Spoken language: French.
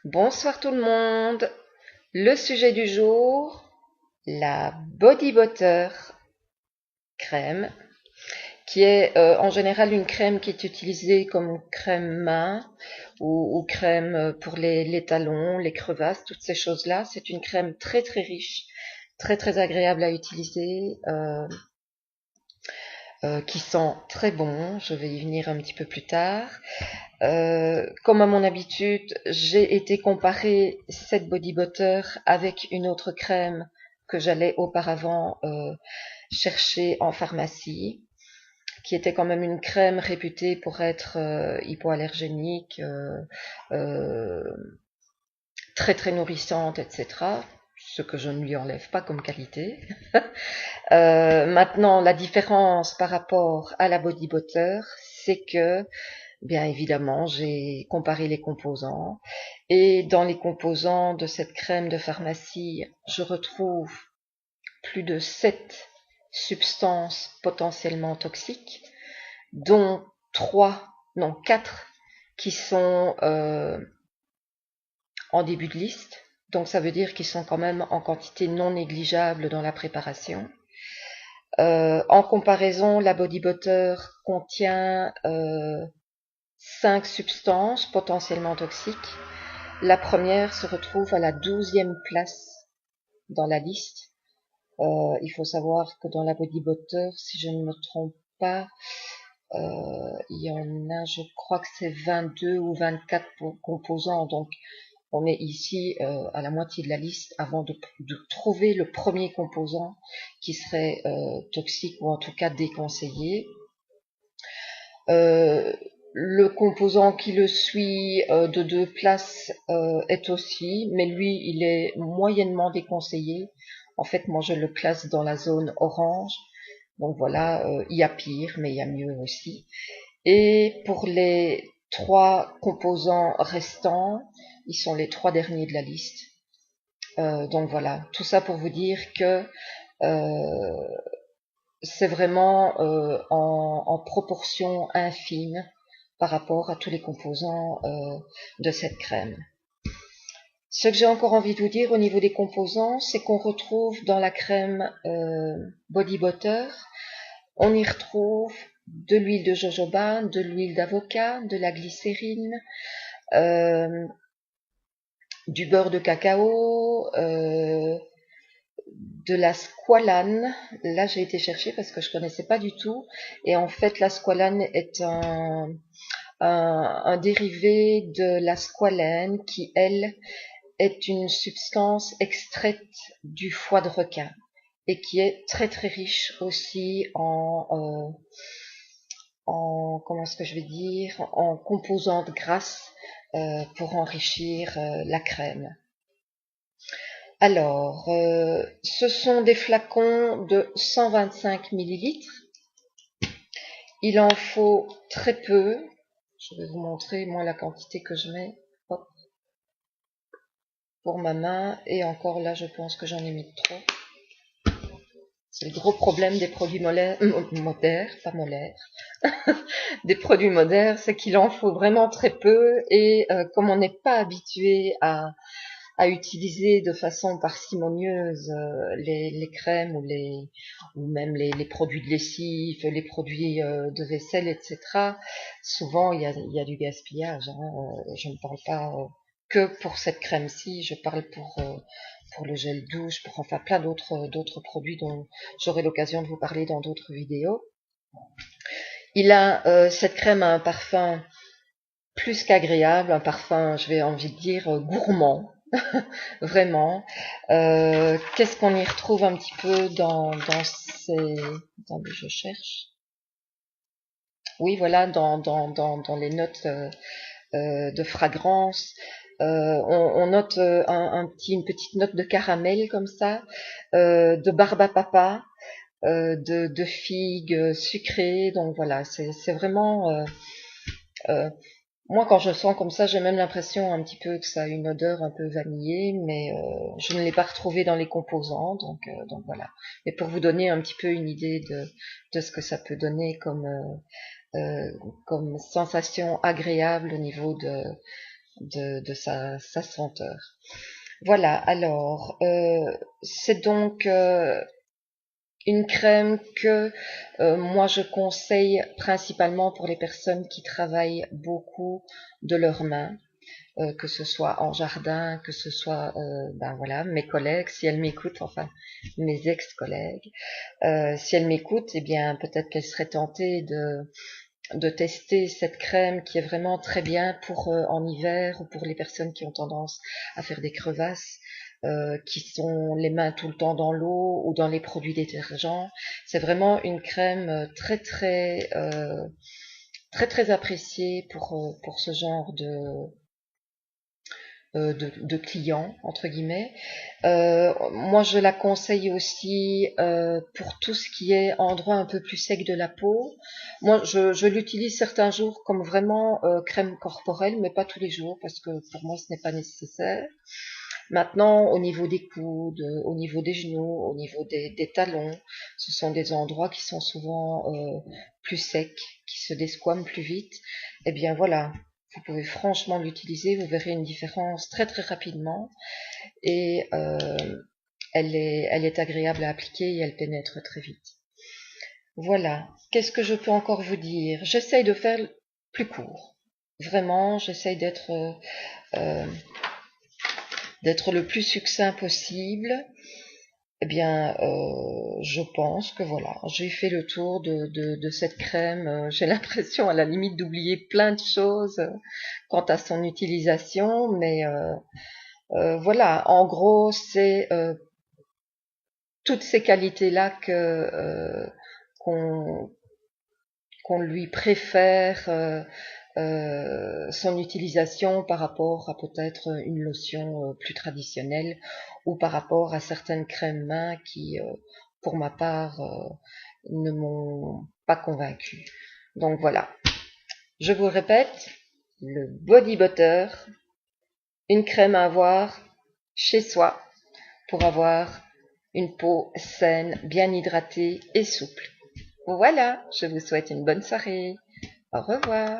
Bonsoir tout le monde. Le sujet du jour, la Body Butter crème, qui est en général une crème qui est utilisée comme crème main ou crème pour les talons, les crevasses, toutes ces choses-là. C'est une crème très très riche, très très agréable à utiliser, qui sent très bon. Je vais y venir un petit peu plus tard. Comme à mon habitude, j'ai été comparer cette body butter avec une autre crème que j'allais auparavant chercher en pharmacie, qui était quand même une crème réputée pour être hypoallergénique, euh, très très nourrissante, etc. Ce que je ne lui enlève pas comme qualité. Maintenant, la différence par rapport à la body butter, c'est que bien évidemment, j'ai comparé les composants et dans les composants de cette crème de pharmacie, je retrouve plus de 7 substances potentiellement toxiques, dont 3, non 4 qui sont en début de liste. Donc ça veut dire qu'ils sont quand même en quantité non négligeable dans la préparation. En comparaison, la body butter contient 5 substances potentiellement toxiques. La première se retrouve à la 12e place dans la liste. Il faut savoir que dans la body butter, si je ne me trompe pas, il y en a, je crois que c'est 22 ou 24 composants. Donc, on est ici à la moitié de la liste avant de trouver le premier composant qui serait toxique ou en tout cas déconseillé. Euh, le composant qui le suit de 2 places est aussi, mais lui, il est moyennement déconseillé. En fait, moi, je le classe dans la zone orange. Donc voilà, il y a pire, mais il y a mieux aussi. Et pour les 3 composants restants, ils sont les 3 derniers de la liste. Donc voilà, tout ça pour vous dire que euh, c'est vraiment en proportion infime par rapport à tous les composants de cette crème. Ce que j'ai encore envie de vous dire au niveau des composants, c'est qu'on retrouve dans la crème Body Butter, on y retrouve de l'huile de jojoba, de l'huile d'avocat, de la glycérine, euh, du beurre de cacao, de la squalane. Là, j'ai été chercher parce que je connaissais pas du tout. Et en fait, la squalane est un dérivé de la squalène qui, elle, est une substance extraite du foie de requin et qui est très très riche aussi en comment est-ce que je vais dire, en composantes grasses pour enrichir la crème. Alors, ce sont des flacons de 125 millilitres. Il en faut très peu. Je vais vous montrer, moi, la quantité que je mets. Hop, pour ma main. Et encore là, je pense que j'en ai mis trop. C'est le gros problème des produits modernes, pas molaires, des produits modernes, c'est qu'il en faut vraiment très peu. Et comme on n'est pas habitué à utiliser de façon parcimonieuse les crèmes ou même les produits de lessive, les produits de vaisselle, etc. Souvent il y a du gaspillage. Je ne parle pas que pour cette crème-ci, je parle pour le gel douche, pour enfin plein d'autres produits dont j'aurai l'occasion de vous parler dans d'autres vidéos. Cette crème a un parfum plus qu'agréable, un parfum, je vais envie de dire, gourmand. Vraiment. Qu'est-ce qu'on y retrouve un petit peu dans ces... Attendez, je cherche. Oui, voilà, dans les notes de fragrance. On note une petite note de caramel comme ça, de barbe à papa, de figues sucrées. Donc voilà, c'est vraiment... moi, quand je sens comme ça, j'ai même l'impression un petit peu que ça a une odeur un peu vanillée, mais je ne l'ai pas retrouvé dans les composants, donc voilà. Mais pour vous donner un petit peu une idée de ce que ça peut donner comme sensation agréable au niveau de sa senteur. Voilà, alors, c'est donc une crème que moi je conseille principalement pour les personnes qui travaillent beaucoup de leurs mains, que ce soit en jardin, que ce soit, ben voilà, mes collègues, si elles m'écoutent, enfin mes ex-collègues, si elles m'écoutent, eh bien peut-être qu'elles seraient tentées de tester cette crème qui est vraiment très bien pour en hiver ou pour les personnes qui ont tendance à faire des crevasses, qui sont les mains tout le temps dans l'eau ou dans les produits détergents. C'est vraiment une crème très très appréciée pour ce genre de clients entre guillemets. Moi, je la conseille aussi pour tout ce qui est endroit un peu plus sec de la peau. Moi, je l'utilise certains jours comme vraiment crème corporelle, mais pas tous les jours parce que pour moi, ce n'est pas nécessaire. Maintenant, au niveau des coudes, au niveau des genoux, au niveau des talons, ce sont des endroits qui sont souvent plus secs, qui se desquament plus vite. Eh bien voilà, vous pouvez franchement l'utiliser, vous verrez une différence très très rapidement et elle est agréable à appliquer et elle pénètre très vite. Voilà, qu'est-ce que je peux encore vous dire? J'essaye de faire plus court. Vraiment, j'essaye euh, d'être le plus succinct possible. Eh bien, je pense que voilà, j'ai fait le tour de cette crème. J'ai l'impression à la limite d'oublier plein de choses quant à son utilisation, mais voilà, en gros, c'est toutes ces qualités-là qu'on qu'on lui préfère son utilisation par rapport à peut-être une lotion plus traditionnelle ou par rapport à certaines crèmes mains qui, pour ma part, ne m'ont pas convaincue. Donc voilà, je vous répète, le body butter, une crème à avoir chez soi pour avoir une peau saine, bien hydratée et souple. Voilà, je vous souhaite une bonne soirée. Au revoir.